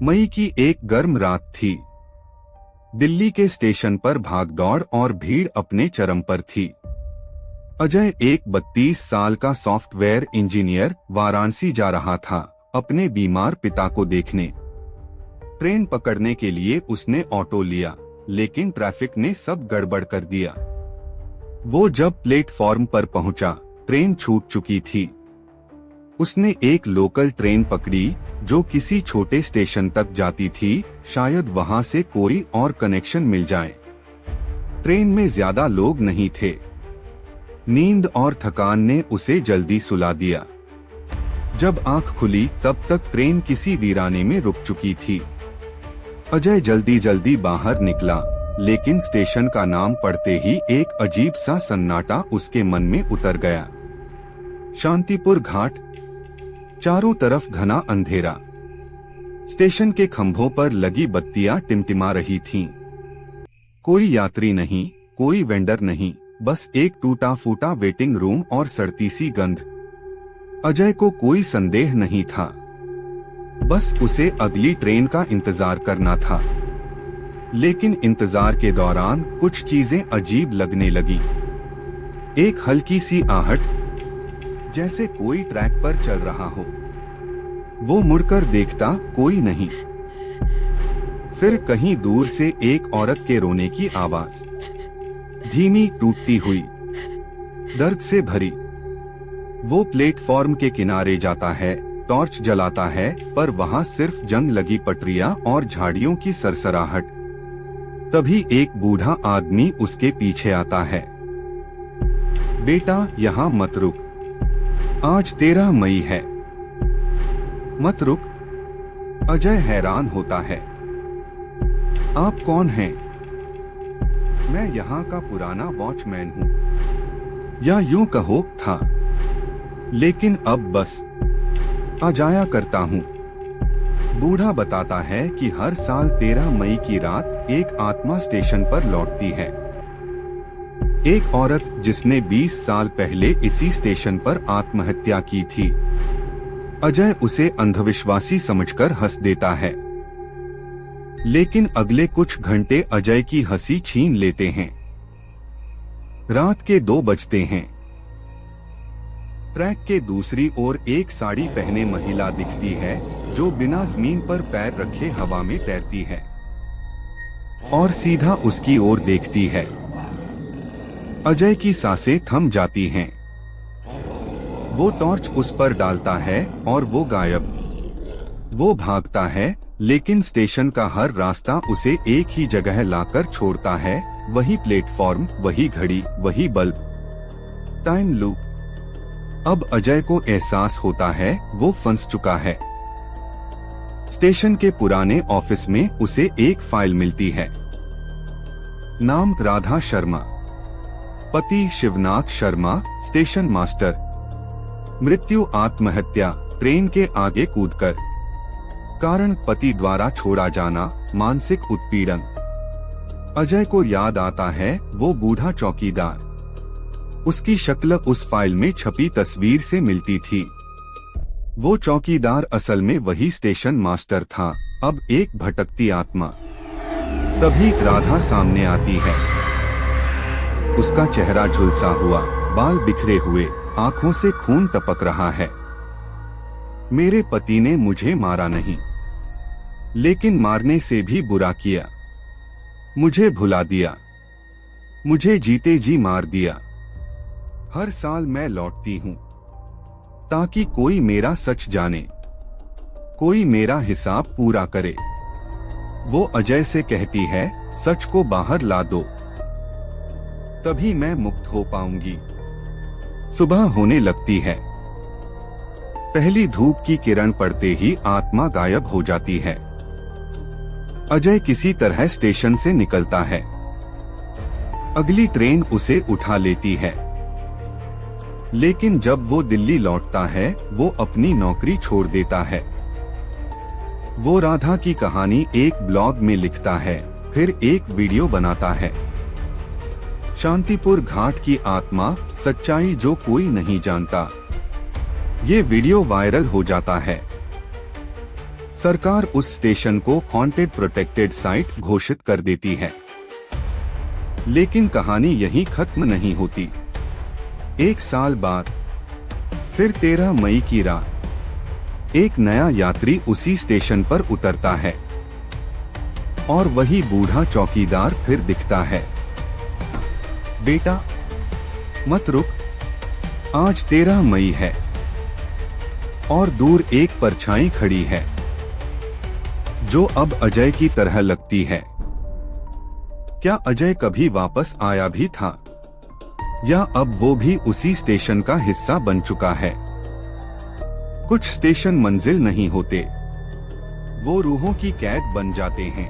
मई की एक गर्म रात थी। दिल्ली के स्टेशन पर भागदौड़ और भीड़ अपने चरम पर थी। अजय एक 32 साल का सॉफ्टवेयर इंजीनियर वाराणसी जा रहा था अपने बीमार पिता को देखने। ट्रेन पकड़ने के लिए उसने ऑटो लिया, लेकिन ट्रैफिक ने सब गड़बड़ कर दिया। वो जब प्लेटफॉर्म पर पहुंचा, ट्रेन छूट चुकी थी। उसने एक लोकल ट्रेन पकड़ी जो किसी छोटे स्टेशन तक जाती थी, शायद वहां से कोई और कनेक्शन मिल जाए। ट्रेन में ज्यादा लोग नहीं थे। नींद और थकान ने उसे जल्दी सुला दिया। जब आंख खुली तब तक ट्रेन किसी वीराने में रुक चुकी थी। अजय जल्दी जल्दी बाहर निकला, लेकिन स्टेशन का नाम पढ़ते ही एक अजीब सा सन्नाटा उसके मन में उतर गया। शांतिपुर घाट, चारों तरफ घना अंधेरा। स्टेशन के खंभों पर लगी बत्तियां टिमटिमा रही थीं। कोई यात्री नहीं, कोई वेंडर नहीं, बस एक टूटा फूटा वेटिंग रूम और सड़ती सी गंध। अजय को कोई संदेह नहीं था, बस उसे अगली ट्रेन का इंतजार करना था। लेकिन इंतजार के दौरान कुछ चीजें अजीब लगने लगी। एक हल्की सी आहट, जैसे कोई ट्रैक पर चल रहा हो। वो मुड़कर देखता, कोई नहीं। फिर कहीं दूर से एक औरत के रोने की आवाज, धीमी, टूटती हुई, दर्द से भरी। वो प्लेटफॉर्म के किनारे जाता है, टॉर्च जलाता है, पर वहां सिर्फ जंग लगी पटरियां और झाड़ियों की सरसराहट। तभी एक बूढ़ा आदमी उसके पीछे आता है। बेटा, यहाँ मत रुक, आज 13 मई है, मत रुक। अजय हैरान होता है। आप कौन हैं? मैं यहाँ का पुराना वॉचमैन हूँ, या यूं कहो था, लेकिन अब बस आ जाया करता हूँ। बूढ़ा बताता है कि हर साल 13 मई की रात एक आत्मा स्टेशन पर लौटती है। एक औरत जिसने 20 साल पहले इसी स्टेशन पर आत्महत्या की थी। अजय उसे अंधविश्वासी समझकर हंस देता है, लेकिन अगले कुछ घंटे अजय की हंसी छीन लेते हैं। रात के 2 बजते हैं। ट्रैक के दूसरी ओर एक साड़ी पहने महिला दिखती है, जो बिना जमीन पर पैर रखे हवा में तैरती है और सीधा उसकी ओर देखती है। अजय की सांसें थम जाती हैं। वो टॉर्च उस पर डालता है और वो गायब। वो भागता है, लेकिन स्टेशन का हर रास्ता उसे एक ही जगह लाकर छोड़ता है। वही प्लेटफॉर्म, वही घड़ी, वही बल्ब। Time loop. अब अजय को एहसास होता है वो फंस चुका है। स्टेशन के पुराने ऑफिस में उसे एक फाइल मिलती है। नाम राधा शर्मा, पति शिवनाथ शर्मा, स्टेशन मास्टर। मृत्यु आत्महत्या, ट्रेन के आगे कूदकर। कारण पति द्वारा छोड़ा जाना, मानसिक उत्पीड़न। अजय को याद आता है वो बूढ़ा चौकीदार। उसकी शक्ल उस फाइल में छपी तस्वीर से मिलती थी। वो चौकीदार असल में वही स्टेशन मास्टर था, अब एक भटकती आत्मा। तभी राधा सामने आती है। उसका चेहरा झुलसा हुआ, बाल बिखरे हुए, आंखों से खून टपक रहा है। मेरे पति ने मुझे मारा नहीं, लेकिन मारने से भी बुरा किया। मुझे भुला दिया, मुझे जीते जी मार दिया। हर साल मैं लौटती हूँ ताकि कोई मेरा सच जाने, कोई मेरा हिसाब पूरा करे। वो अजय से कहती है, सच को बाहर ला दो, तभी मैं मुक्त हो पाऊंगी। सुबह होने लगती है। पहली धूप की किरण पड़ते ही आत्मा गायब हो जाती है। अजय किसी तरह स्टेशन से निकलता है। अगली ट्रेन उसे उठा लेती है। लेकिन जब वो दिल्ली लौटता है, वो अपनी नौकरी छोड़ देता है। वो राधा की कहानी एक ब्लॉग में लिखता है, फिर एक वीडियो बनाता है। शांतिपुर घाट की आत्मा, सच्चाई जो कोई नहीं जानता। ये वीडियो वायरल हो जाता है। सरकार उस स्टेशन को हॉन्टेड प्रोटेक्टेड साइट घोषित कर देती है। लेकिन कहानी यहीं खत्म नहीं होती। 1 साल बाद फिर 13 मई की रात एक नया यात्री उसी स्टेशन पर उतरता है और वही बूढ़ा चौकीदार फिर दिखता है। बेटा मत रुक, आज 13 मई है। और दूर एक परछाई खड़ी है जो अब अजय की तरह लगती है। क्या अजय कभी वापस आया भी था, या अब वो भी उसी स्टेशन का हिस्सा बन चुका है? कुछ स्टेशन मंजिल नहीं होते, वो रूहों की कैद बन जाते हैं।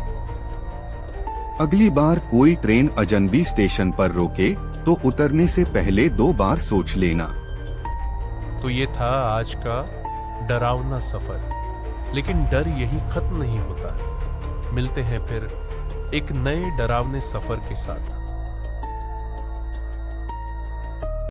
अगली बार कोई ट्रेन अजनबी स्टेशन पर रोके तो उतरने से पहले 2 बार सोच लेना। तो ये था आज का डरावना सफर। लेकिन डर यही खत्म नहीं होता। मिलते हैं फिर एक नए डरावने सफर के साथ।